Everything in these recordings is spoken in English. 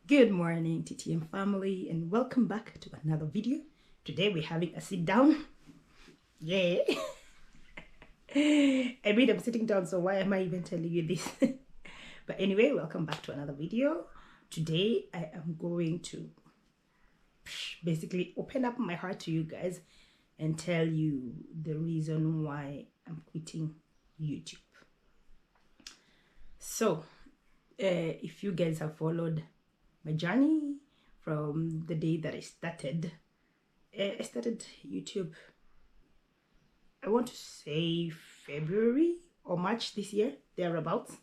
Good morning, TTM family, and welcome back to another video. Today we're having a sit down. Yeah. I mean, I'm sitting down, so why am I even telling you this? But anyway, welcome back to another video. Today I am going to basically open up my heart to you guys and tell you the reason why I'm quitting YouTube. So, if you guys have followed my journey from the day that I started YouTube, I want to say February or March this year, thereabouts.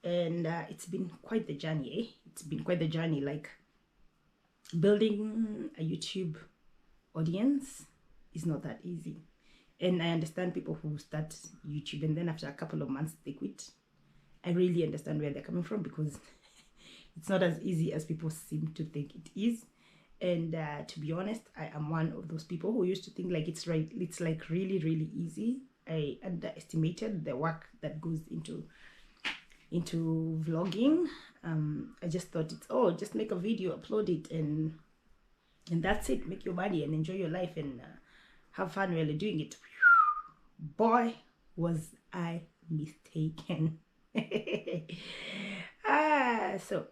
And it's been quite the journey, It's been quite the journey, like building a YouTube audience is not that easy. And I understand people who start YouTube and then after a couple of months they quit. I really understand where they're coming from, because it's not as easy as people seem to think it is. And to be honest, I am one of those people who used to think like it's like really, really easy. I underestimated the work that goes into vlogging. I just thought it's just make a video, upload it, and that's it. Make your money and enjoy your life and have fun while you're doing it. Boy, was I mistaken. So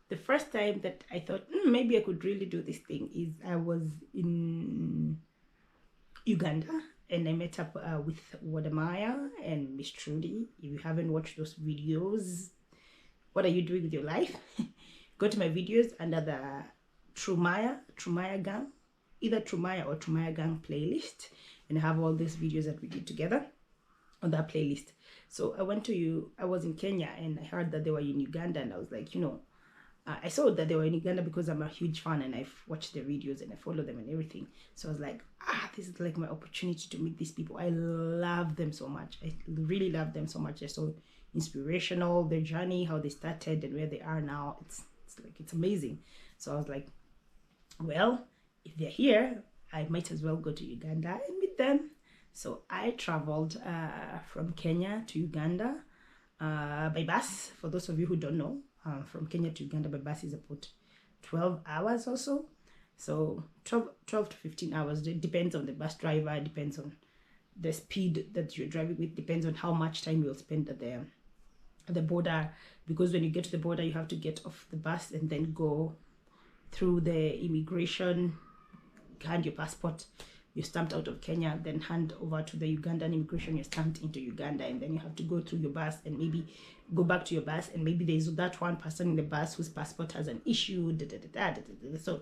the first time that I thought maybe I could really do this thing is I was in Uganda, and I met up with Maya and Miss Trudy. If you haven't watched those videos, what are you doing with your life? Go to my videos under the True Maya Gang, either True Maya or True Maya Gang playlist, and I have all these videos that we did together on that playlist. So I was in Kenya and I heard that they were in Uganda, and I was like, I saw that they were in Uganda because I'm a huge fan and I've watched their videos and I follow them and everything. So I was like, this is like my opportunity to meet these people. I love them so much. I really love them so much. They're so inspirational, their journey, how they started and where they are now. It's amazing. So I was like, well, if they're here, I might as well go to Uganda and meet them. So I traveled from Kenya to Uganda by bus. For those of you who don't know, from Kenya to Uganda by bus is about 12 hours or so. So 12 to 15 hours. It depends on the bus driver. It depends on the speed that you're driving with. Depends on how much time you'll spend at the border. Because when you get to the border, you have to get off the bus and then go through the immigration, hand your passport. You're stamped out of Kenya, then hand over to the Ugandan immigration, you're stamped into Uganda, and then you have to go through your bus and maybe go back to your bus, and maybe there's that one person in the bus whose passport has an issue. So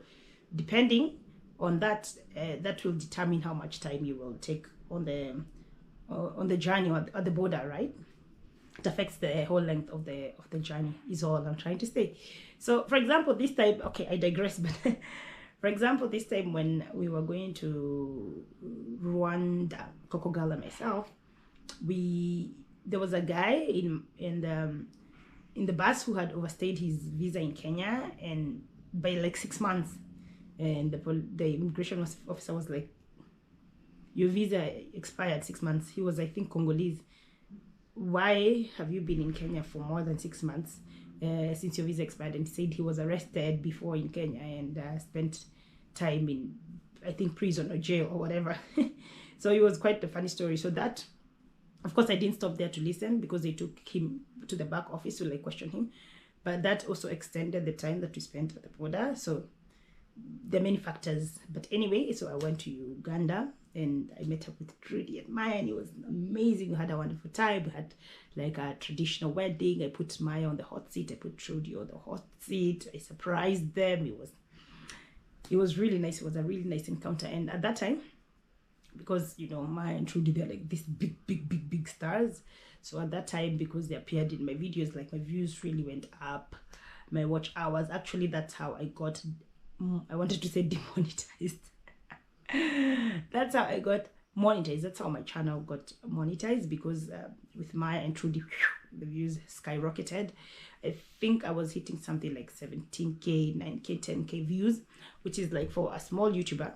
depending on that, that will determine how much time you will take on the journey at the border, right? It affects the whole length of the journey, is all I'm trying to say. So for example, this time, okay, I digress, but for example, this time when we were going to Rwanda, Coco girl and myself, there was a guy in the bus who had overstayed his visa in Kenya and by like 6 months, and the immigration officer was like, your visa expired 6 months. He was, I think, Congolese. Why have you been in Kenya for more than 6 months? Since your visa expired? And he said he was arrested before in Kenya and spent time in, I think, prison or jail or whatever. So it was quite a funny story. So that, of course, I didn't stop there to listen because they took him to the back office to like question him, but that also extended the time that we spent at the border. So there are many factors, but anyway, so I went to Uganda and I met up with Trudy and Maya, and it was amazing. We had a wonderful time. We had like a traditional wedding. I put Maya on the hot seat. I put Trudy on the hot seat. I surprised them. It was really nice. It was a really nice encounter. And at that time, because Maya and Trudy, they're like these big stars. So at that time, because they appeared in my videos, like my views really went up. My watch hours. Actually, that's how I got, I wanted to say demonetized. That's how I got monetized. That's how my channel got monetized, because with Maya and Trudy, the views skyrocketed. I think I was hitting something like 17k, 9k, 10k views, which is like for a small YouTuber.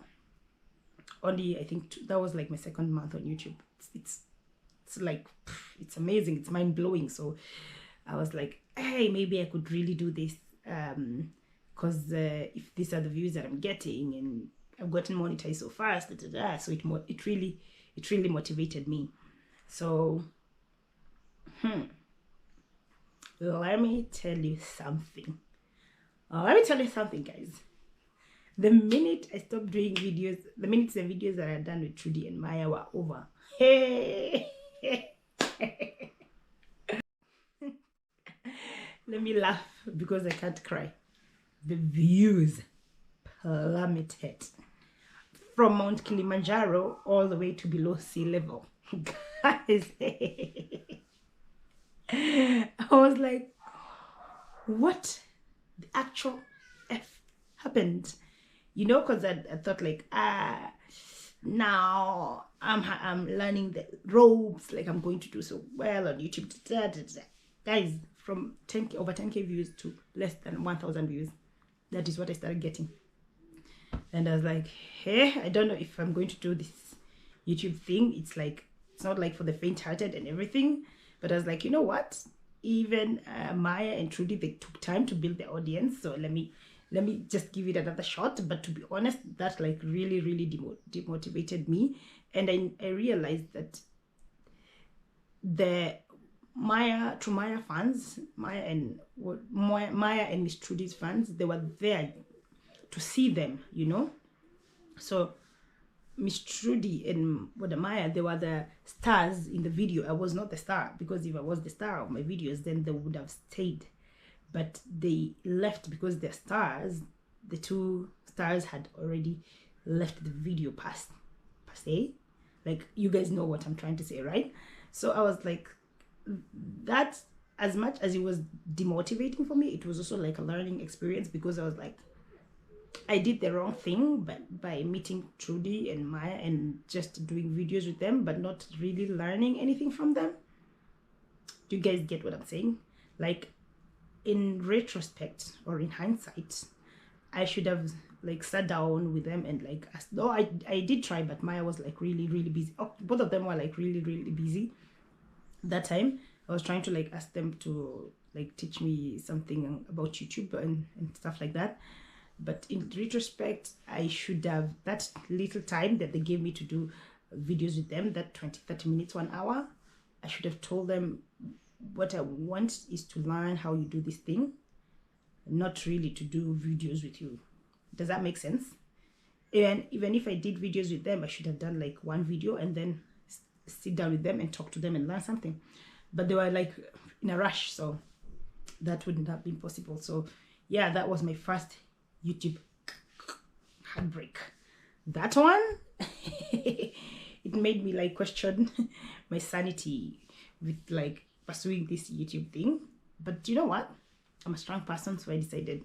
Only, I think that was like my second month on YouTube. It's like, it's amazing. It's mind blowing. So I was like, hey, maybe I could really do this. because if these are the views that I'm getting, and I've gotten monetized so fast, so it really motivated me. So let me tell you something. Guys. The minute I stopped doing videos, the minute the videos that I had done with Trudy and Maya were over, hey, let me laugh because I can't cry. The views plummeted from Mount Kilimanjaro all the way to below sea level. Guys, I was like, what the actual F happened? You know, because I thought like, now I'm learning the ropes, like I'm going to do so well on YouTube. Guys, from over 10K views to less than 1,000 views. That is what I started getting. And I was like, hey, I don't know if I'm going to do this YouTube thing. It's not like for the faint-hearted and everything. But I was like, you know what? Even Maya and Trudy, they took time to build their audience. So let me just give it another shot. But to be honest, that like really demotivated me. And I realized that the Maya fans, Maya and Miss Trudy's fans, they were there to see them, you know. So Miss Trudy and Maya, they were the stars in the video. I was not the star, because if I was the star of my videos, then they would have stayed. But they left because the stars, the two stars, had already left the video per se. Like, you guys know what I'm trying to say, right? So I was like, that, as much as it was demotivating for me, it was also like a learning experience, because I was like, I did the wrong thing by meeting Trudy and Maya and just doing videos with them, but not really learning anything from them. Do you guys get what I'm saying? Like, in retrospect or in hindsight, I should have like sat down with them and like asked. No, I did try, but Maya was like really busy. Oh, both of them were like really busy that time. I was trying to like ask them to like teach me something about YouTube and stuff like that. But in retrospect, I should have, that little time that they gave me to do videos with them, that 20-30 minutes, 1 hour, I should have told them what I want is to learn how you do this thing, not really to do videos with you. Does that make sense? And even if I did videos with them, I should have done like one video and then sit down with them and talk to them and learn something. But they were like in a rush, so that wouldn't have been possible. So yeah, that was my first YouTube heartbreak. That one, it made me like question my sanity with like pursuing this YouTube thing. But you know what? I'm a strong person, so I decided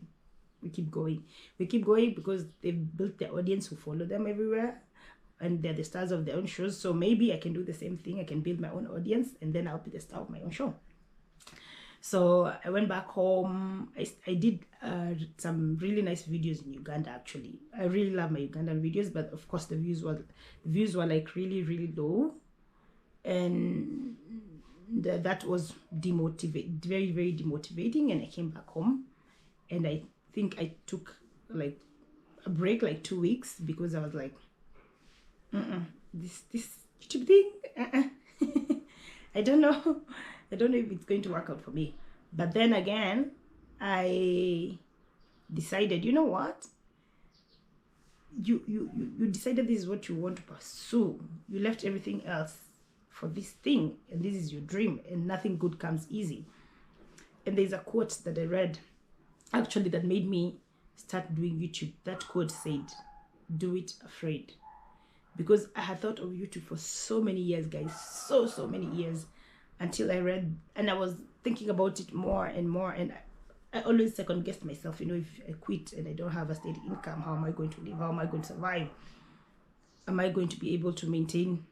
we keep going. We keep going because they've built their audience who follow them everywhere, and they're the stars of their own shows. So maybe I can do the same thing. I can build my own audience, and then I'll be the star of my own show. So I went back home. I did some really nice videos in Uganda. Actually, I really love my Ugandan videos, but of course the views were like really low, and that was very demotivating. And I came back home, and I think I took like a break, like 2 weeks, because I was like, this YouTube thing, I don't know if it's going to work out for me. But then again, I decided, you know what, you decided this is what you want to pursue. You left everything else for this thing, and this is your dream, and nothing good comes easy. And there's a quote that I read actually that made me start doing YouTube. That quote said, "Do it afraid." Because I had thought of YouTube for so many years, guys, so many years, until I read, and I was thinking about it more and more, and I always second guessed myself. You know, if I quit and I don't have a steady income, how am I going to live? How am I going to survive? Am I going to be able to maintain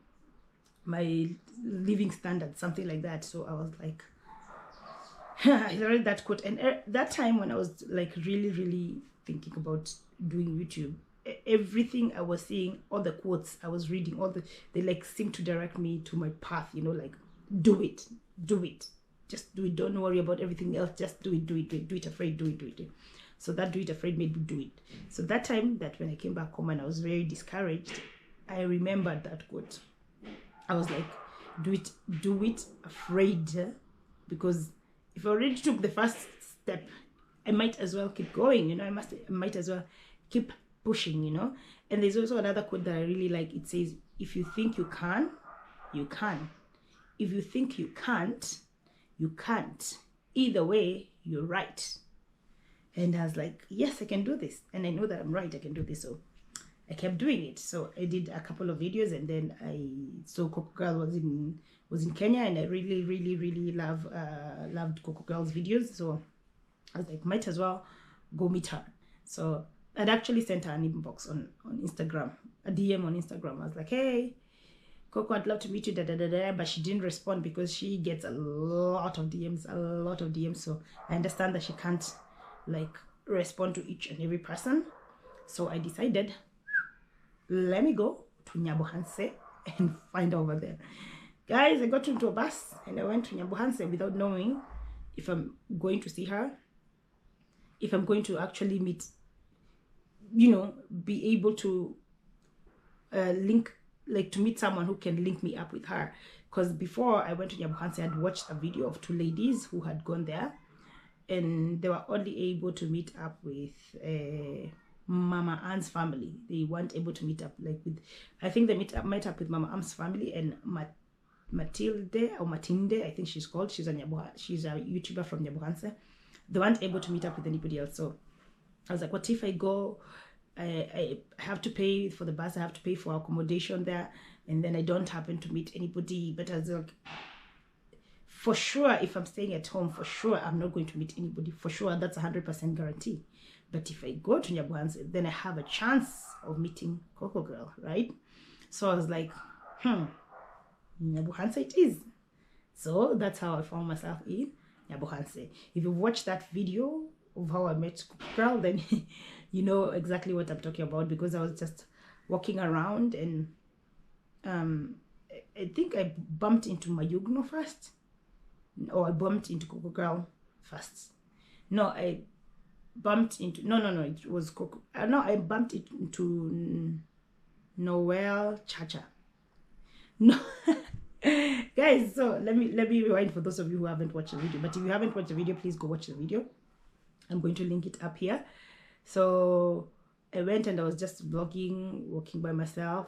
my living standards? Something like that. So I was like, I read that quote, and that time when I was like really thinking about doing YouTube, everything I was seeing, all the quotes I was reading, they like seemed to direct me to my path, you know, like do it. just do it. Don't worry about everything else. Just do it, do it, do it, do it afraid, do it, do it, do it. So that do it afraid made me do it. So that time that when I came back home and I was very discouraged, I remembered that quote. I was like, do it afraid, because if I already took the first step, I might as well keep going, you know. I might as well keep pushing, you know. And there's also another quote that I really like. It says, if you think you can, you can. If you think you can't, you can't. Either way, you're right. And I was like, yes, I can do this. And I know that I'm right, I can do this. So I kept doing it. So I did a couple of videos, and then I saw Coco Girl was in Kenya, and I really, really, really loved Coco Girl's videos. So I was like, might as well go meet her. So I'd actually sent her an inbox on Instagram, a DM on Instagram. I was like, hey, Coco, I'd love to meet you, but she didn't respond because she gets a lot of DMs, so I understand that she can't like respond to each and every person. So I decided, let me go to Nyabohanse and find her over there. Guys, I got into a bus and I went to Nyabohanse without knowing if I'm going to see her, if I'm going to actually meet, you know, be able to to meet someone who can link me up with her. Because before I went to Nyabohanse, I had watched a video of two ladies who had gone there, and they were only able to meet up with Mama Ann's family. They weren't able to meet up with, I think they met up with Mama Ann's family and Matinde, I think she's called. She's a YouTuber from Nyabohanse. They weren't able to meet up with anybody else. So I was like, what if I go? I have to pay for the bus, I have to pay for accommodation there, and then I don't happen to meet anybody. But I was like, for sure, if I'm staying at home, for sure I'm not going to meet anybody. For sure, that's 100% guarantee. But if I go to Nyabohanse, then I have a chance of meeting Coco Girl, right? So I was like, Nyabohanse it is. So that's how I found myself in Nyabohanse. If you watch that video of how I met Coco Girl, then you know exactly what I'm talking about, because I was just walking around, and I think I bumped into Mayugno first, or I bumped into Coco Girl first. No, I bumped into, no, it was Coco. No, I bumped into Noel Chacha. No. Guys, so let me rewind for those of you who haven't watched the video. But if you haven't watched the video, please go watch the video. I'm going to link it up here. So I went and I was just vlogging, walking by myself,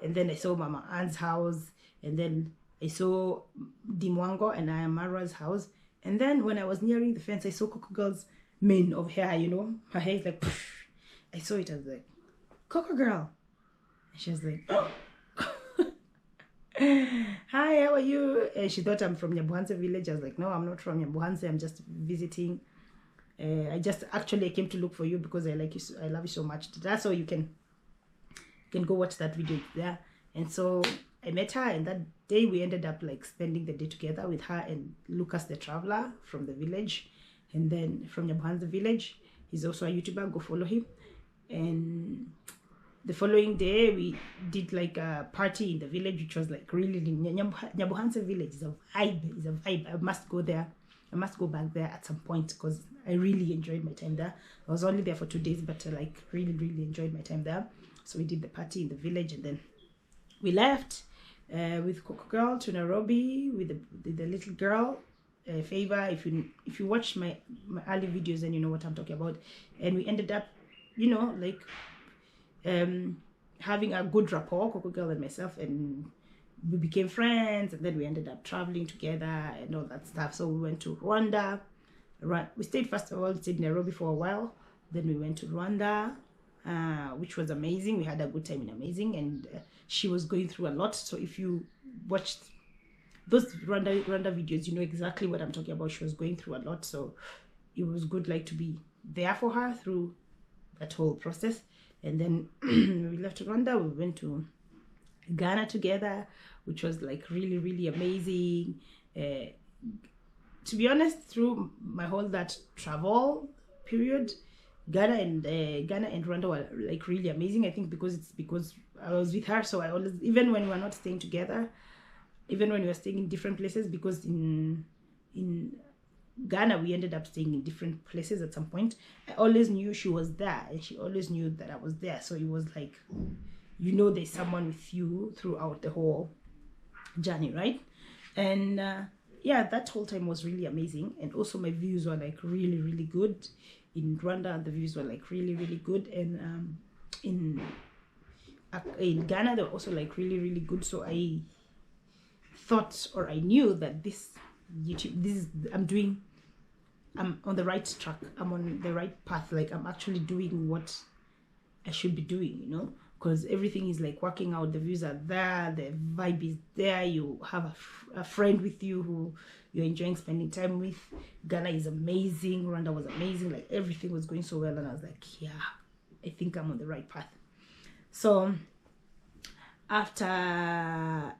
and then I saw Mama Ann's house, and then I saw Dimwango and Ayamara's house, and then when I was nearing the fence, I saw Coco Girl's mane of hair, you know, her hair is like, poof. I saw it, I was like, Coco Girl, and she was like, oh. Hi, how are you? And she thought I'm from Nyabohanse village. I was like, no, I'm not from Nyabohanse, I'm just visiting. I came to look for you because I like you, I love you so much. That's so you can go watch that video there. And so I met her, and that day we ended up like spending the day together with her and Lucas the Traveler from the village, and then from Nyabohanse village. He's also a YouTuber, go follow him. And the following day we did like a party in the village, which was like really Nyabohanse village is a vibe. I must go there. I must go back there at some point because I really enjoyed my time there. I was only there for 2 days, but I like really enjoyed my time there. So we did the party in the village, and then we left with Coco Girl to Nairobi with the little girl, Favor. If you watch my early videos, then you know what I'm talking about. And we ended up, you know, like having a good rapport, Coco Girl and myself, and we became friends, and then we ended up traveling together and all that stuff. So we went to Rwanda. We stayed, first of all, stayed in Nairobi for a while. Then we went to Rwanda, which was amazing. We had a good time in Amazing, and she was going through a lot. So if you watched those Rwanda videos, you know exactly what I'm talking about. She was going through a lot, so it was good like to be there for her through that whole process. And then we left Rwanda, we went to Ghana together, which was like really amazing. To be honest, through my whole that travel period, Ghana and Rwanda were like really amazing. I think because I was with her, so I always, even when we were not staying together, even when we were staying in different places, because in in Ghana, we ended up staying in different places at some point. I always knew she was there, and she always knew that I was there. So it was like, you know, there's someone with you throughout the whole journey, right? And yeah, that whole time was really amazing. And also my views were like really, really good. In Rwanda, the views were like really, really good. And in Ghana, they were also like really, really good. So I thought, or I knew that this YouTube, I'm on the right track. I'm on the right path. Like I'm actually doing what I should be doing, you know, because everything is like working out. The views are there, the vibe is there. You have a friend with you who you're enjoying spending time with. Ghana is amazing. Rwanda was amazing. Like everything was going so well, and I was like, yeah, I think I'm on the right path. So after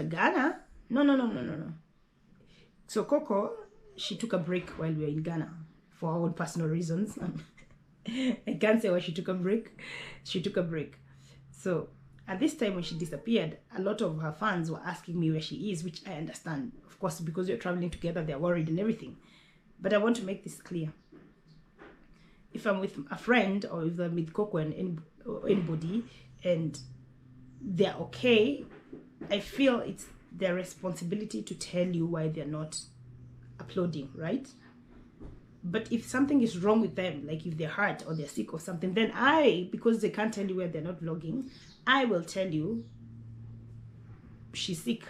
Ghana, no. So Coco, she took a break while we were in Ghana for her own personal reasons. I can't say why she took a break. She took a break. So at this time when she disappeared, a lot of her fans were asking me where she is, which I understand. Of course, because we're traveling together, they're worried and everything. But I want to make this clear. If I'm with a friend or if I'm with Coco and anybody and they're okay, I feel it's their responsibility to tell you why they're not uploading, right? But if something is wrong with them, like if they're hurt or they're sick or something, then because they can't tell you where they're not vlogging, I will tell you she's sick.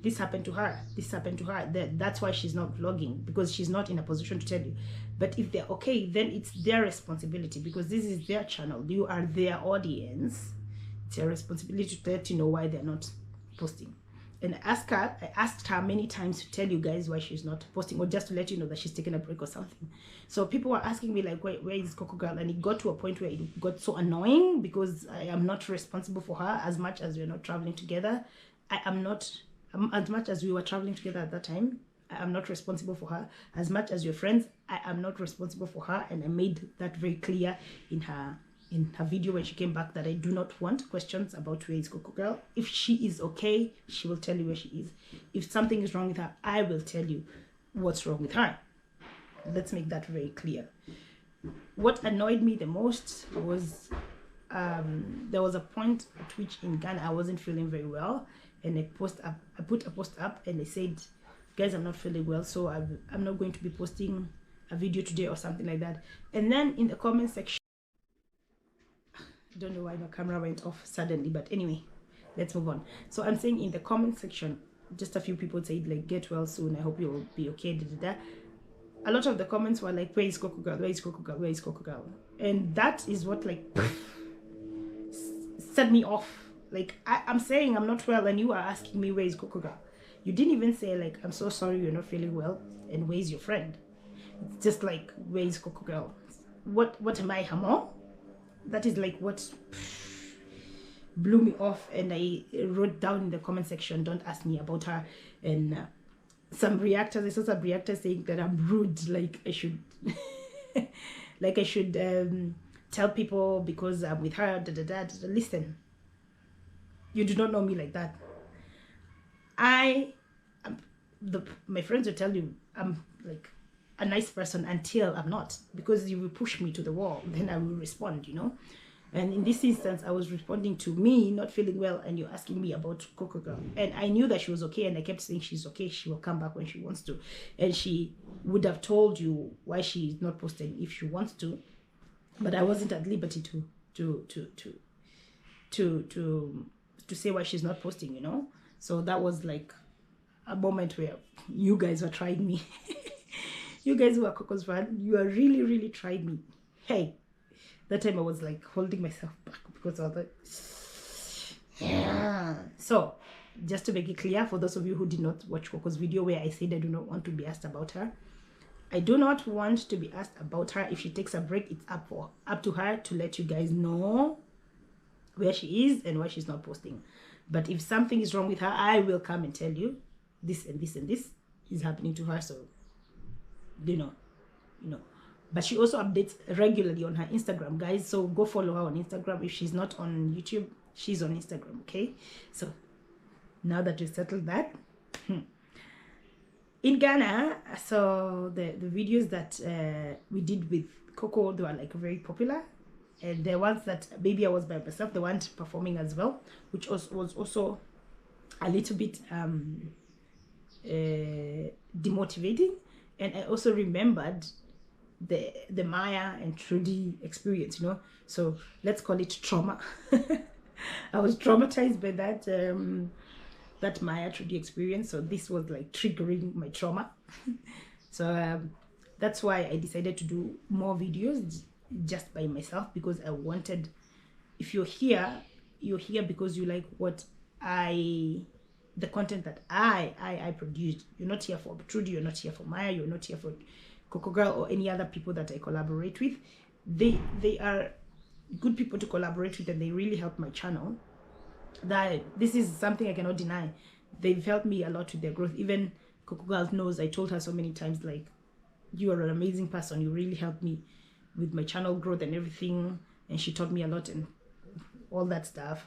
This happened to her. This happened to her. That's why she's not vlogging, because she's not in a position to tell you. But if they're okay, then it's their responsibility, because this is their channel. You are their audience. It's your responsibility to let you know why they're not posting. And I asked her many times to tell you guys why she's not posting, or just to let you know that she's taking a break or something. So people were asking me like, where is Coco girl? And it got to a point where it got so annoying, because I am not responsible for her as much as we're not traveling together. As much as we were traveling together at that time, I am not responsible for her. As much as your friends, I am not responsible for her. And I made that very clear in her video when she came back, that I do not want questions about where is Coco girl. If she is okay, she will tell you where she is. If something is wrong with her, I will tell you what's wrong with her. Let's make that very clear. What annoyed me the most was there was a point at which in Ghana I wasn't feeling very well, and I put a post up and I said, guys, I'm not feeling well, so I'm not going to be posting a video today or something like that. And then in the comment section, I don't know why my camera went off suddenly, but anyway, let's move on. So I'm saying in the comment section, just a few people said like, get well soon, I hope you'll be okay, A lot of the comments were like, where is Coco girl, where is Coco girl, where is Coco girl? And that is what like set me off. Like I'm saying I'm not well and you are asking me where is Coco girl. You didn't even say like, I'm so sorry you're not feeling well and where's your friend. It's just like, where is Coco girl? What am I, Hamo? That is like what blew me off. And I wrote down in the comment section, don't ask me about her. And some reactors, I saw some reactors saying that I'm rude, like I should like I should tell people because I'm with her, Listen, you do not know me like that. My friends will tell you I'm like a nice person until I'm not, because you will push me to the wall, then I will respond, you know. And in this instance, I was responding to me not feeling well, and you're asking me about Coco girl. And I knew that she was okay, and I kept saying she's okay, she will come back when she wants to. And she would have told you why she's not posting if she wants to, but I wasn't at liberty to say why she's not posting, you know. So that was like a moment where you guys were trying me. You guys who are Coco's fan, you are really trying me. Hey, that time I was like holding myself back because I was like, yeah. So just to make it clear for those of you who did not watch Coco's video where I said I do not want to be asked about her, I do not want to be asked about her. If she takes a break, it's up to her to let you guys know where she is and why she's not posting. But if something is wrong with her, I will come and tell you this and this and this is happening to her. So you know. But she also updates regularly on her Instagram, guys, so go follow her on Instagram. If she's not on YouTube, she's on Instagram. Okay, so now that we've settled that, In Ghana, so the videos that we did with Coco, they were like very popular. And the ones that maybe I was by myself, they weren't performing as well, which was also a little bit demotivating. And I also remembered the Maya and Trudy experience, you know. So let's call it trauma. I was traumatized by that Maya Trudy experience. So this was like triggering my trauma. So that's why I decided to do more videos just by myself, because I wanted, if you're here because you like what the content that I produced. You're not here for Trudy, you're not here for Maya, you're not here for Coco Girl or any other people that I collaborate with. They are good people to collaborate with, and they really help my channel. That this is something I cannot deny. They've helped me a lot with their growth. Even Coco Girl knows, I told her so many times, like, you are an amazing person, you really helped me with my channel growth and everything, and she taught me a lot and all that stuff.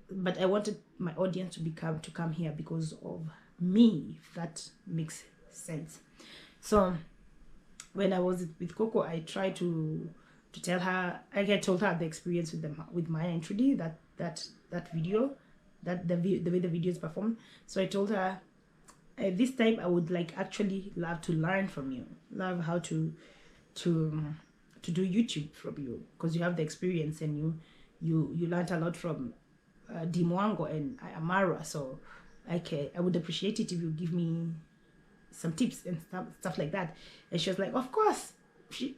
But I wanted my audience to come here because of me, if that makes sense. So when I was with Coco, I tried to tell her, I told her the experience with Maya and Trudy, that video, that the way the videos performed. So I told her, this time I would like actually love to learn from you, love how to do YouTube from you, because you have the experience and you learned a lot from Dimwango and Amara. So I would appreciate it if you give me some tips and stuff like that. And she was like, of course.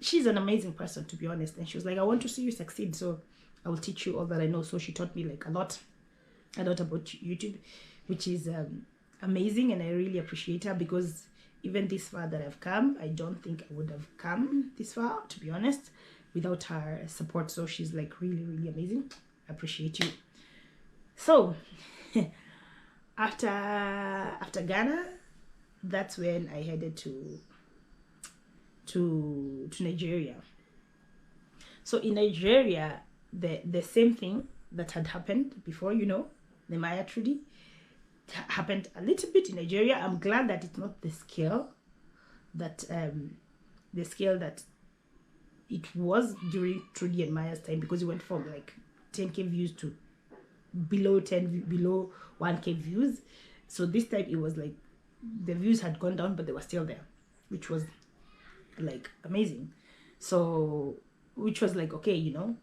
She's an amazing person, to be honest. And she was like, I want to see you succeed, so I will teach you all that I know. So she taught me like a lot about YouTube, which is amazing, and I really appreciate her, because even this far that I've come, I don't think I would have come this far, to be honest, without her support. So she's like really, really amazing. I appreciate you. So after Ghana, that's when I headed to Nigeria. So in Nigeria, the same thing that had happened before, you know, the Maya Trudy, happened a little bit in Nigeria. I'm glad that it's not the scale that it was during Trudy and Maya's time, because it went from like 10k views to below 1k views. So this time it was like the views had gone down, but they were still there, which was like amazing. So which was like, okay, you know.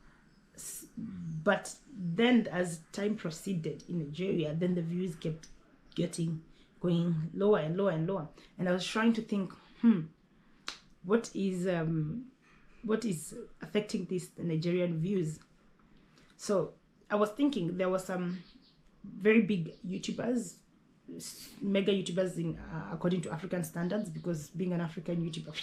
But then as time proceeded in Nigeria, then the views kept going lower and lower and lower, and I was trying to think, what is affecting these Nigerian views. So I was thinking there were some very big YouTubers, mega YouTubers in according to African standards, because being an African YouTuber,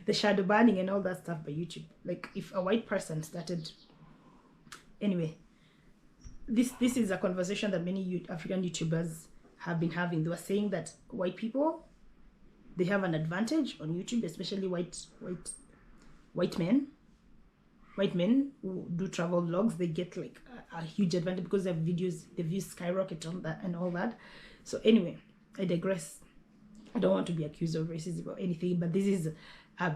the shadow banning and all that stuff by YouTube. Like if a white person started, anyway, this is a conversation that many African YouTubers have been having. They were saying that white people, they have an advantage on YouTube, especially white men who do travel vlogs. They get like a huge advantage because their views skyrocket on that and all that. So anyway, I digress. I don't want to be accused of racism or anything, but this is a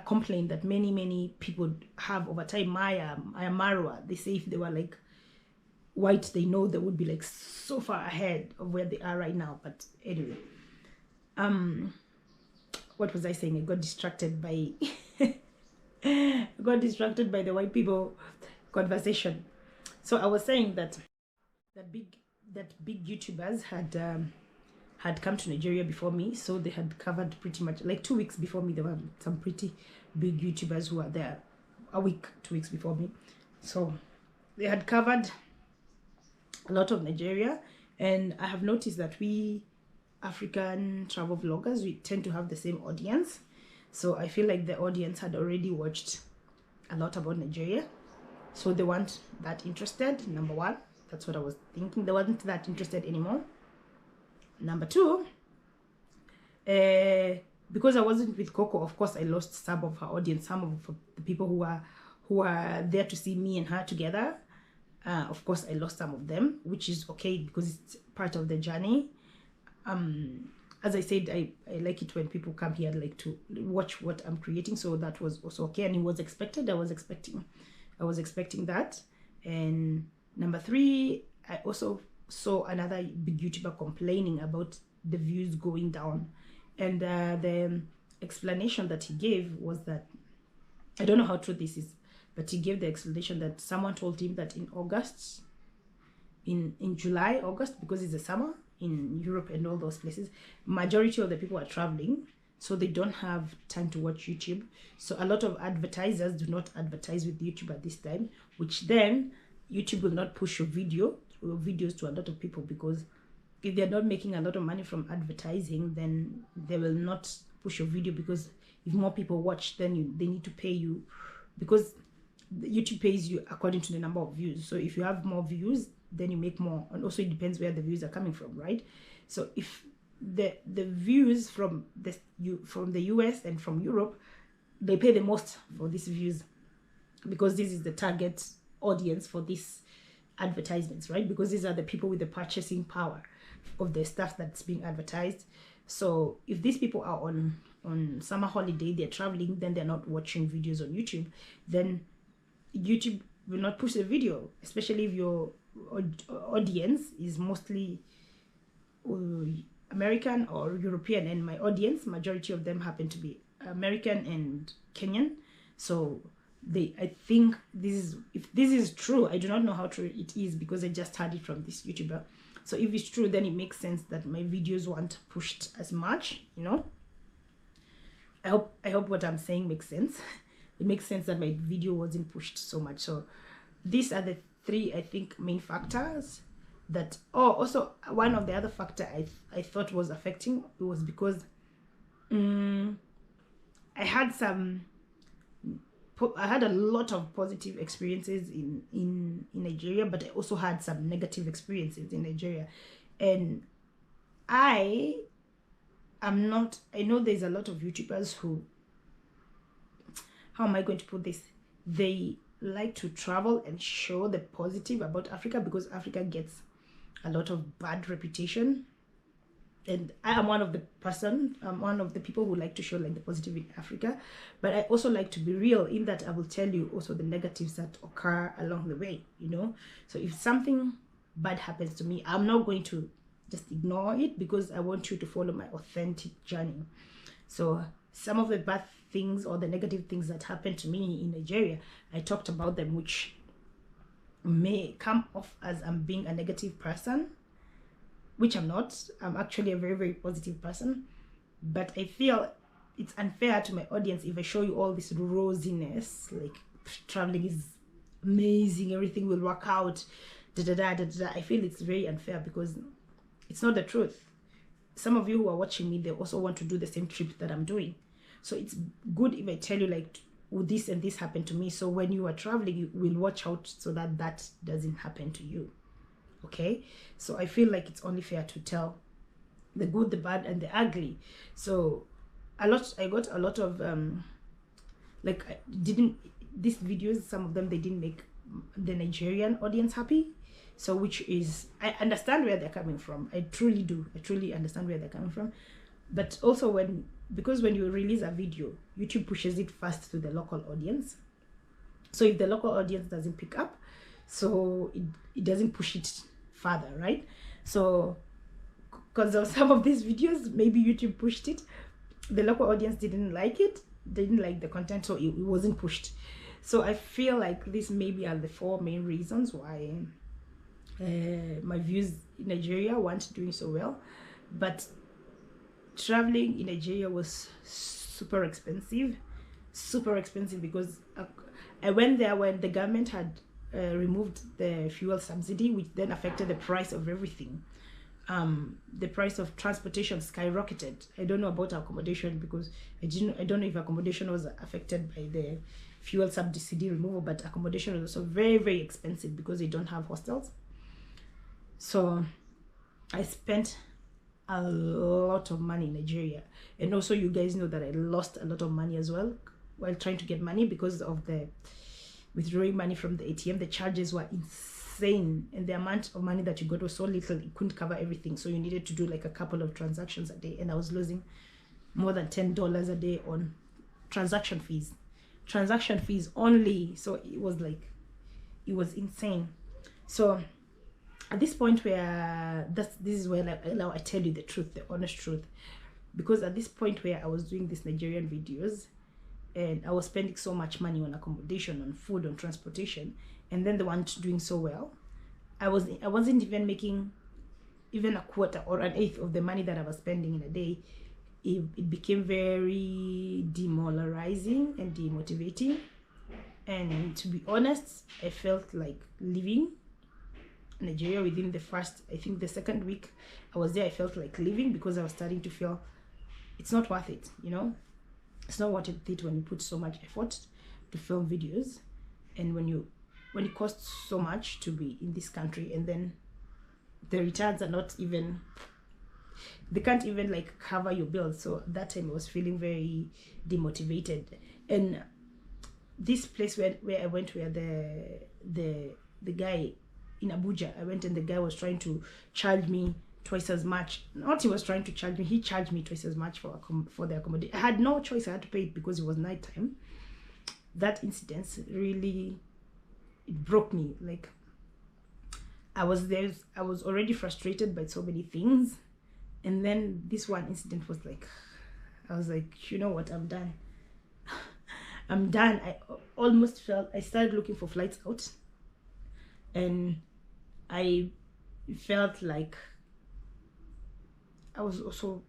complaint that many people have over time. Maya Marwa, they say if they were like white, they know they would be like so far ahead of where they are right now. But anyway, what was I saying? I got distracted by the white people conversation. So I was saying that big YouTubers had come to Nigeria before me, so they had covered pretty much like 2 weeks before me. There were some pretty big YouTubers who were there a week, 2 weeks before me. So they had covered a lot of Nigeria, and I have noticed that we African travel vloggers, we tend to have the same audience. So I feel like the audience had already watched a lot about Nigeria, so they weren't that interested. Number one, that's what I was thinking. They weren't that interested anymore. Number two, because I wasn't with Coco, of course I lost some of her audience, some of the people who are there to see me and her together. Of course, I lost some of them, which is okay because it's part of the journey. As I said, I like it when people come here like to watch what I'm creating, so that was also okay, and it was expected. I was expecting that. And number 3, I also saw another big YouTuber complaining about the views going down, and the explanation that he gave was that, I don't know how true this is, but he gave the explanation that someone told him that in August, in July, August, because it's the summer in Europe and all those places, majority of the people are traveling, so they don't have time to watch YouTube. So a lot of advertisers do not advertise with YouTube at this time, which then YouTube will not push your videos to a lot of people, because if they're not making a lot of money from advertising, then they will not push your video, because if more people watch, then they need to pay you, because YouTube pays you according to the number of views. So if you have more views, then you make more, and also it depends where the views are coming from, right? So if the views from the US and from Europe, they pay the most for these views, because this is the target audience for these advertisements, right? Because these are the people with the purchasing power of the stuff that's being advertised. So if these people are on summer holiday, they're traveling, then they're not watching videos on YouTube, then YouTube will not push the video, especially if your audience is mostly American or European, and my audience, majority of them happen to be American and Kenyan. So I think if this is true, I do not know how true it is, because I just heard it from this YouTuber. So if it's true, then it makes sense that my videos weren't pushed as much, you know. I hope what I'm saying makes sense. It makes sense that my video wasn't pushed so much. So these are the 3, I think, main factors that. Oh, also one of the other factor I thought was affecting, it was because I had a lot of positive experiences in Nigeria, but I also had some negative experiences in Nigeria. And I know there's a lot of YouTubers who, how am I going to put this? They like to travel and show the positive about Africa, because Africa gets a lot of bad reputation. And I am one of the people who like to show like the positive in Africa, but I also like to be real in that I will tell you also the negatives that occur along the way, you know. So if something bad happens to me, I'm not going to just ignore it, because I want you to follow my authentic journey. So some of the bad things or the negative things that happened to me in Nigeria, I talked about them, which may come off as I'm being a negative person, which I'm not. I'm actually a very, very positive person. But I feel it's unfair to my audience if I show you all this rosiness, like traveling is amazing, everything will work out, I feel it's very unfair, because it's not the truth. Some of you who are watching me, they also want to do the same trip that I'm doing. So it's good if I tell you like, oh, this and this happened to me, so when you are traveling, you will watch out so that that doesn't happen to you. Okay, so I feel like it's only fair to tell the good, the bad, and the ugly. So I got a lot of these videos, some of them, they didn't make the Nigerian audience happy. So which is, I understand where they're coming from. I truly do. I truly understand where they're coming from. But also because when you release a video, YouTube pushes it first to the local audience. So if the local audience doesn't pick up, so it doesn't push it further, right? So because of some of these videos, maybe YouTube pushed it, the local audience didn't like it, they didn't like the content, so it wasn't pushed. So I feel like these maybe are the 4 main reasons why my views in Nigeria weren't doing so well. But traveling in Nigeria was super expensive, because I went there when the government had removed the fuel subsidy, which then affected the price of everything. The price of transportation skyrocketed. I don't know about accommodation, because I don't know if accommodation was affected by the fuel subsidy removal, but accommodation was also very, very expensive because they don't have hostels. So I spent a lot of money in Nigeria, and also you guys know that I lost a lot of money as well while trying to get money, because of the withdrawing money from the ATM. The charges were insane. insane, and the amount of money that you got was so little it couldn't cover everything, so you needed to do like a couple of transactions a day, and I was losing more than $10 a day on transaction fees only. So it was like, it was insane. So at this point where this is where, like, now I tell you the truth, the honest truth, because at this point where I was doing these Nigerian videos and I was spending so much money on accommodation, on food, on transportation, and then the one doing so well, I wasn't even making even a quarter or an eighth of the money that I was spending in a day. It became very demoralizing and demotivating, and to be honest, I felt like leaving Nigeria within the first, I think the second week I was there. I felt like leaving because I was starting to feel it's not worth it, you know. It's not worth it when you put so much effort to film videos, and when it costs so much to be in this country, and then the returns are not even, they can't even like cover your bills. So that time I was feeling very demotivated. And this place where I went, where the guy in Abuja, I went, and the guy was trying to charge me twice as much. Not he was trying to charge me, he charged me twice as much for the accommodation. I had no choice, I had to pay it because it was nighttime. That incident really, it broke me. Like, I was already frustrated by so many things, and then this one incident was like, I was like, you know what, I'm done. I'm done. I almost felt, I started looking for flights out, and I felt like I was also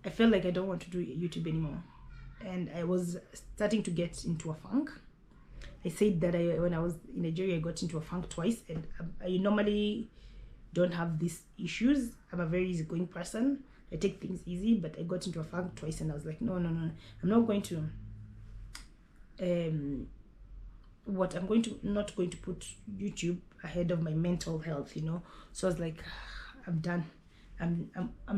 I felt like I don't want to do YouTube anymore, and I was starting to get into a funk. I said that when I was in Nigeria, I got into a funk twice, and I normally don't have these issues. I'm a very easygoing person. I take things easy, but I got into a funk twice, and I was like, no, I'm not going to not going to put YouTube ahead of my mental health, you know. So I was like, I'm done. I'm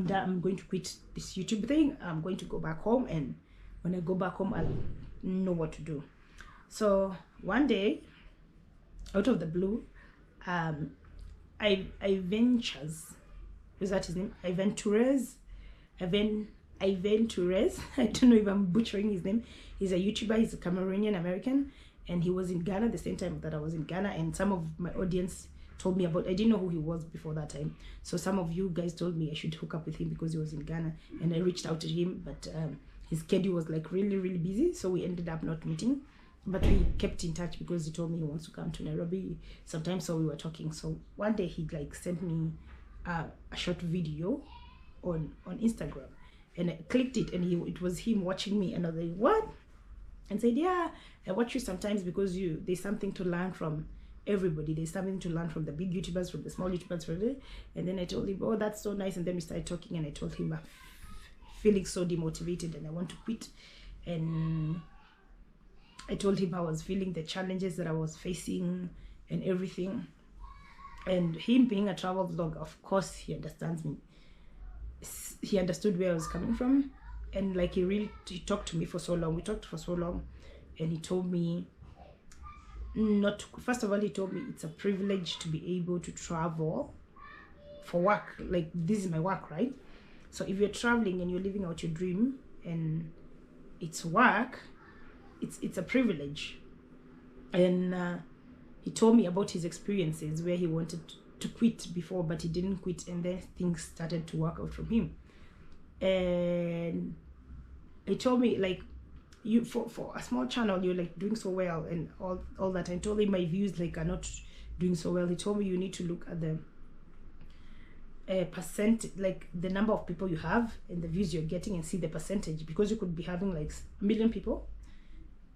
done. I'm going to quit this YouTube thing. I'm going to go back home, and when I go back home, I'll know what to do. So one day, out of the blue, Ventures, is that his name? Ivan Torres. I don't know if I'm butchering his name. He's a YouTuber. He's a Cameroonian American, and he was in Ghana the same time that I was in Ghana. And some of my audience told me about, I didn't know who he was before that time, so some of you guys told me I should hook up with him because he was in Ghana, and I reached out to him, but his schedule was like really busy, so we ended up not meeting. But we kept in touch because he told me he wants to come to Nairobi sometimes, so we were talking. So one day he like sent me a short video on Instagram, and I clicked it, and it was him watching me, and I was like, what? And said, yeah, I watch you sometimes because there's something to learn from everybody. There's something to learn from the big YouTubers, from the small YouTubers, and then I told him, oh, that's so nice. And then we started talking, and I told him I'm feeling so demotivated and I want to quit. And I told him I was feeling the challenges that I was facing and everything. And him being a travel vlog, of course, he understands me. He understood where I was coming from. And like he talked to me for so long. We talked for so long. And he told me first of all, he told me it's a privilege to be able to travel for work. Like, this is my work, right? So if you're traveling and you're living out your dream and it's work, it's a privilege. And he told me about his experiences where he wanted to quit before, but he didn't quit, and then things started to work out from him. And he told me, like, you for a small channel, you're like doing so well and all that. I told him my views like are not doing so well. He told me you need to look at the percent, like the number of people you have and the views you're getting, and see the percentage, because you could be having like 1 million people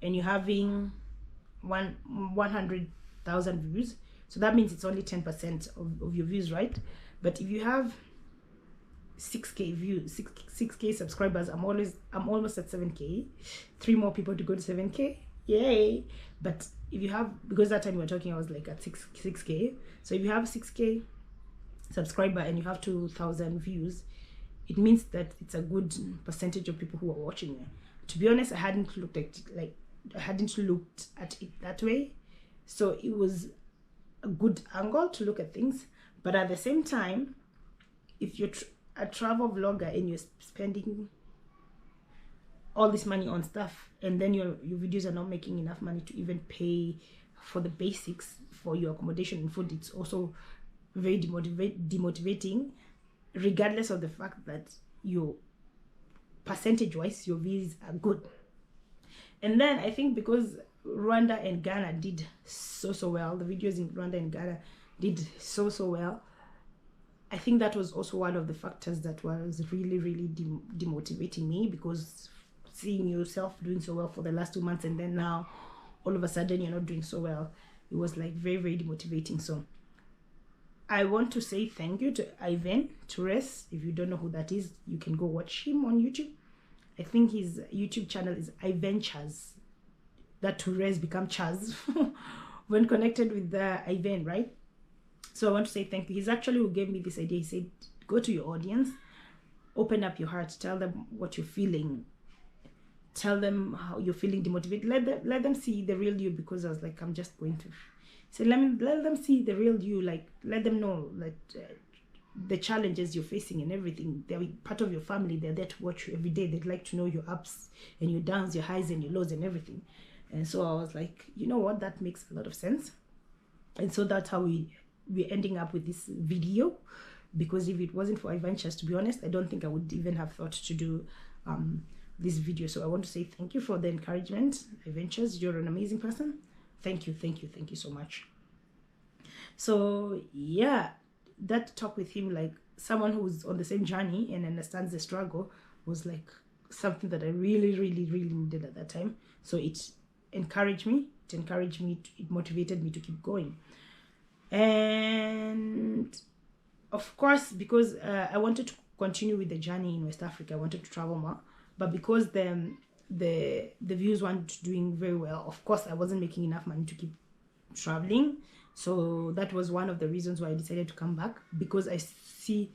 and you're having 100,000 views, so that means it's only 10% of your views, right? But if you have 6k views, 6k subscribers, I'm almost at 7k, 3 more people to go to 7k, yay. But if you have, because that time we were talking, I was like at 6k, so if you have 6k subscriber and you have 2,000 views, it means that it's a good percentage of people who are watching you. To be honest, I hadn't looked at it hadn't looked at it that way. So it was a good angle to look at things. But at the same time, if you're a travel vlogger and you're spending all this money on stuff, and then your videos are not making enough money to even pay for the basics for your accommodation and food, it's also very demotivating, regardless of the fact that your percentage wise your views are good. And then I think because Rwanda and Ghana did so well, the videos in Rwanda and Ghana did so well, I think that was also one of the factors that was really demotivating me, because seeing yourself doing so well for the last 2 months and then now all of a sudden you're not doing so well, it was like very demotivating. So I want to say thank you to Ivan Torres. If you don't know who that is, you can go watch him on YouTube. I think his YouTube channel is Ivan Chaz. That Torres become Chaz when connected with the Ivan, right? So I want to say thank you. He's actually who gave me this idea. He said, go to your audience, open up your heart, tell them what you're feeling, tell them how you're feeling demotivated, let them see the real you. Because I was like, I'm just going to say, let them see the real you, like let them know that the challenges you're facing and everything, they're part of your family. They're there to watch you every day. They'd like to know your ups and your downs, your highs and your lows and everything. And so I was like, you know what, that makes a lot of sense. And so that's how we're ending up with this video. Because if it wasn't for Adventures, to be honest, I don't think I would even have thought to do this video. So I want to say thank you for the encouragement. Adventures, you're an amazing person. Thank you so much. So yeah, that talk with him, like someone who's on the same journey and understands the struggle, was like something that I really needed at that time. So it encouraged me, it motivated me to keep going. And of course, because I wanted to continue with the journey in West Africa, I wanted to travel more, but because the views weren't doing very well, of course I wasn't making enough money to keep traveling. So that was one of the reasons why I decided to come back, because I see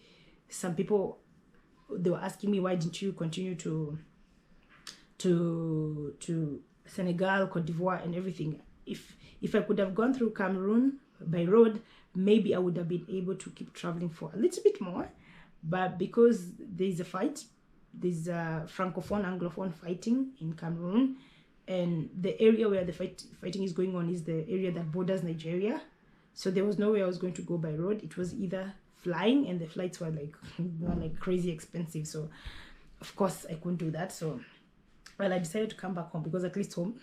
some people, they were asking me, why didn't you continue to Senegal, Cote d'Ivoire and everything? If I could have gone through Cameroon by road, maybe I would have been able to keep traveling for a little bit more. But because there's a fight, there's a Francophone, Anglophone fighting in Cameroon, and the area where the fighting is going on is the area that borders Nigeria. So there was no way I was going to go by road. It was either flying, and the flights were like crazy expensive. So of course I couldn't do that. So well, I decided to come back home, because at least home,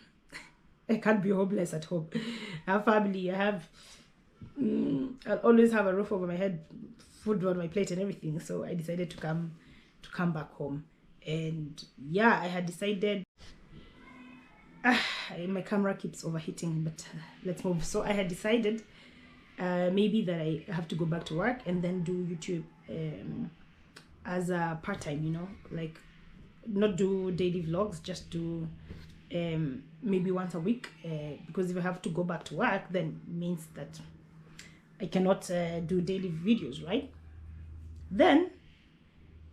I can't be homeless at home. I have family. I'll always have a roof over my head, food on my plate and everything. So I decided to come back home. And yeah, I had decided, my camera keeps overheating, but let's move. So I had decided maybe that I have to go back to work and then do YouTube as a part-time, you know, like not do daily vlogs, just do maybe once a week, because if I have to go back to work, then it means that I cannot do daily videos, right? Then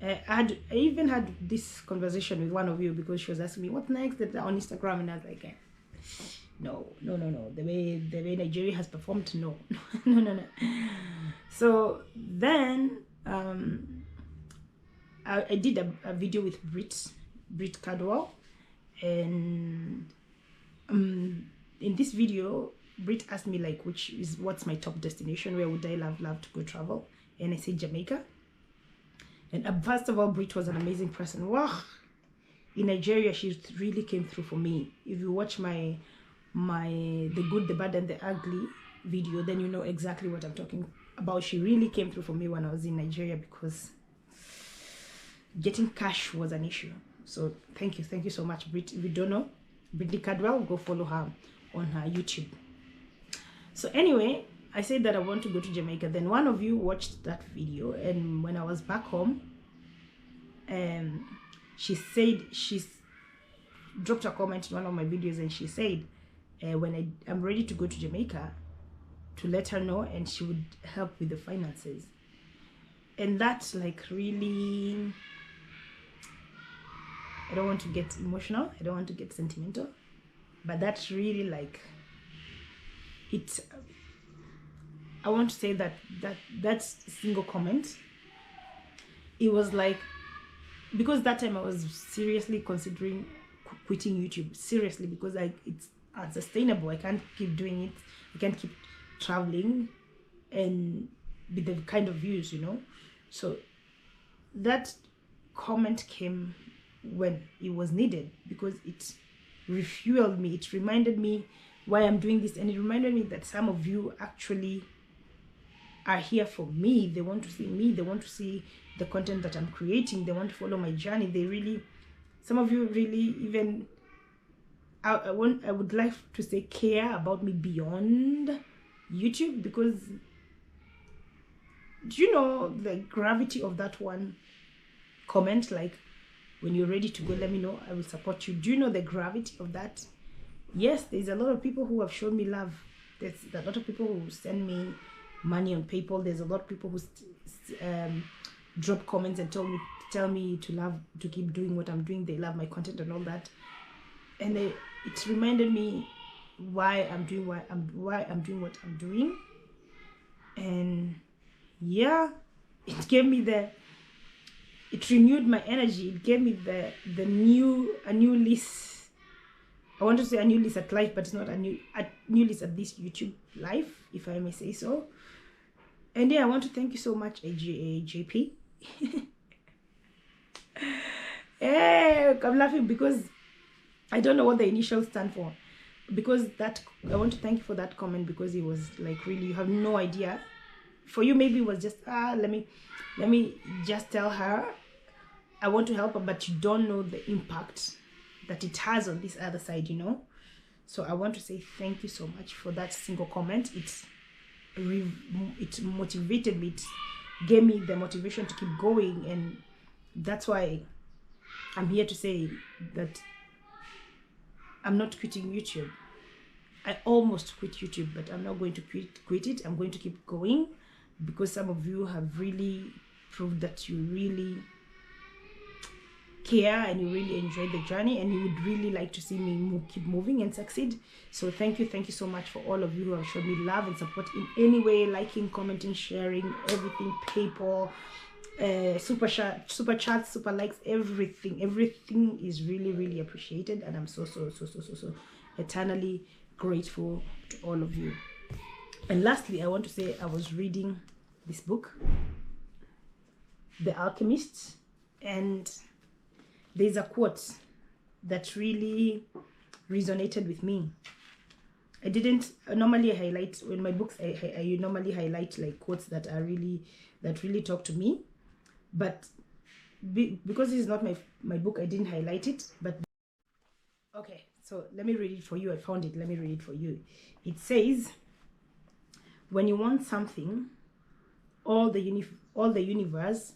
I even had this conversation with one of you, because she was asking me what next on Instagram, and I was like, no. The way Nigeria has performed, no. So then I did a video with Brit Cadwell, and in this video, Brit asked me like, what's my top destination, where would I love to go travel, and I said Jamaica. And first of all, Brit was an amazing person. Wow, in Nigeria, she really came through for me. If you watch my the good, the bad and the ugly video, then you know exactly what I'm talking about. She really came through for me when I was in Nigeria, because getting cash was an issue. So thank you so much, Brit. If you don't know Brittany Cadwell, go follow her on her YouTube. So anyway, I said that I want to go to Jamaica. Then one of you watched that video, and when I was back home, she said, she's dropped a comment in one of my videos, and she said when I'm ready to go to Jamaica, to let her know, and she would help with the finances. And that's like really, I don't want to get emotional, I don't want to get sentimental, but that's really like it. I want to say that single comment, it was like, because that time I was seriously considering quitting YouTube, seriously, because it's unsustainable. I can't keep doing it. I can't keep traveling and with the kind of views, you know. So that comment came when it was needed, because it refueled me. It reminded me why I'm doing this, and it reminded me that some of you actually are here for me. They want to see me. They want to see the content that I'm creating. They want to follow my journey. They really, some of you really even, I would like to say, care about me beyond YouTube, because do you know the gravity of that one comment? Like, when you're ready to go, let me know, I will support you. Do you know the gravity of that? Yes, there's a lot of people who have shown me love. There's a lot of people who send me money on PayPal. There's a lot of people who drop comments and tell me to keep doing what I'm doing. They love my content and all that, and it reminded me why I'm doing what I'm doing. And yeah, it gave me it renewed my energy. It gave me a new lease. I want to say a new lease at life, but it's not a new lease at this YouTube life, if I may say so. And yeah, I want to thank you so much, JP. Hey, I'm laughing because I don't know what the initials stand for. Because I want to thank you for that comment, because it was like, really, you have no idea. For you, maybe it was just, let me just tell her I want to help her, but you don't know the impact that it has on this other side, you know. So I want to say thank you so much for that single comment. It motivated me. It gave me the motivation to keep going, and that's why I'm here to say that I'm not quitting YouTube. I almost quit YouTube, but I'm not going to quit it. I'm going to keep going, because some of you have really proved that you really care and you really enjoy the journey, and you would really like to see me keep moving and succeed. So thank you so much for all of you who have shown me love and support in any way, liking, commenting, sharing, everything, PayPal, super chats, super likes, everything is really appreciated, and I'm so eternally grateful to all of you. And lastly, I want to say I was reading this book, The Alchemist, and there's a quote that really resonated with me. I didn't normally highlight in my books. I normally highlight like quotes that really talk to me, but because this is not my book, I didn't highlight it. But okay, so let me read it for you. I found it. Let me read it for you. It says, when you want something, all the universe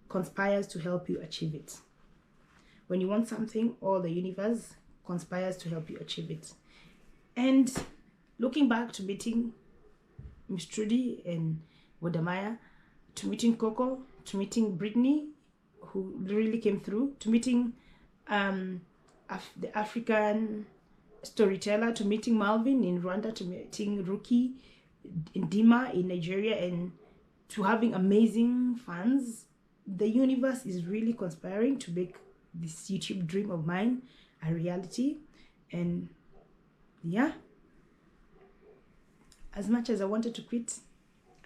conspires to help you achieve it. When you want something, all the universe conspires to help you achieve it. And looking back to meeting Miss Trudy and Maya, to meeting Coco, to meeting Brittany, who really came through, to meeting the African storyteller, to meeting Malvin in Rwanda, to meeting Ruki in Dima in Nigeria, and to having amazing fans. The universe is really conspiring to make this YouTube dream of mine a reality. And yeah, as much as I wanted to quit,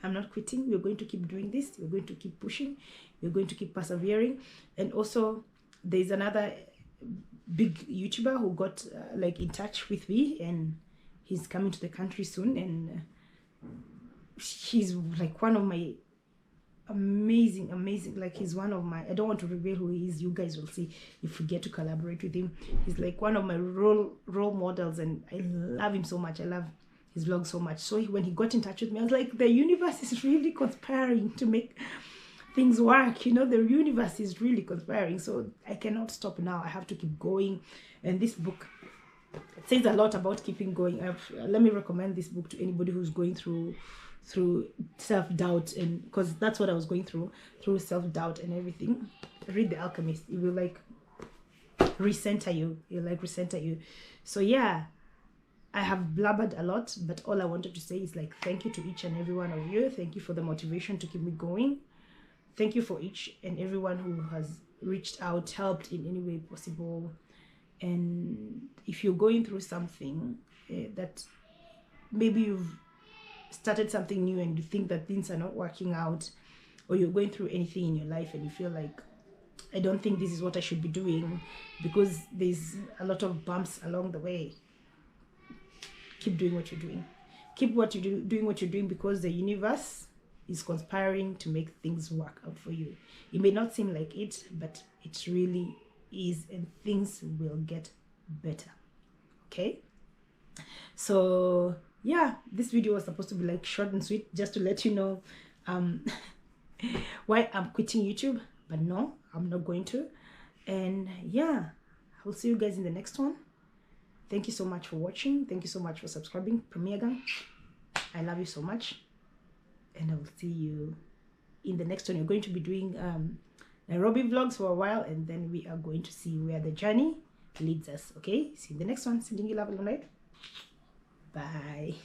I'm not quitting. We're going to keep doing this. We're going to keep pushing. We're going to keep persevering. And also, there's another big YouTuber who got like in touch with me, and he's coming to the country soon, and he's like one of my amazing, like he's one of my, I don't want to reveal who he is. You guys will see if we get to collaborate with him. He's like one of my role models, and I love him so much. I love his vlog so much. So when he got in touch with me, I was like, the universe is really conspiring to make things work, you know. The universe is really conspiring, so I cannot stop now. I have to keep going. And this book, it says a lot about keeping going. Let me recommend this book to anybody who's going through self-doubt, and because that's what I was going through self-doubt and everything. Read The Alchemist. It will like recenter you. So yeah, I have blabbered a lot, but all I wanted to say is like thank you to each and every one of you. Thank you for the motivation to keep me going. Thank you for each and everyone who has reached out, helped in any way possible. And if you're going through something that maybe you've started something new and you think that things are not working out, or you're going through anything in your life and you feel like, I don't think this is what I should be doing, because there's a lot of bumps along the way, keep doing what you're doing. Keep doing what you're doing, because the universe is conspiring to make things work out for you. It may not seem like it, but it really is, and things will get better. Okay, so yeah, this video was supposed to be like short and sweet, just to let you know why I'm quitting YouTube, but no, I'm not going to. And yeah, I'll see you guys in the next one. Thank you so much for watching. Thank you so much for subscribing. Premier Gang, I love you so much, and I will see you in the next one. You're going to be doing Nairobi vlogs for a while, and then we are going to see where the journey leads us. Okay, see you in the next one. Sending you love and light. Bye.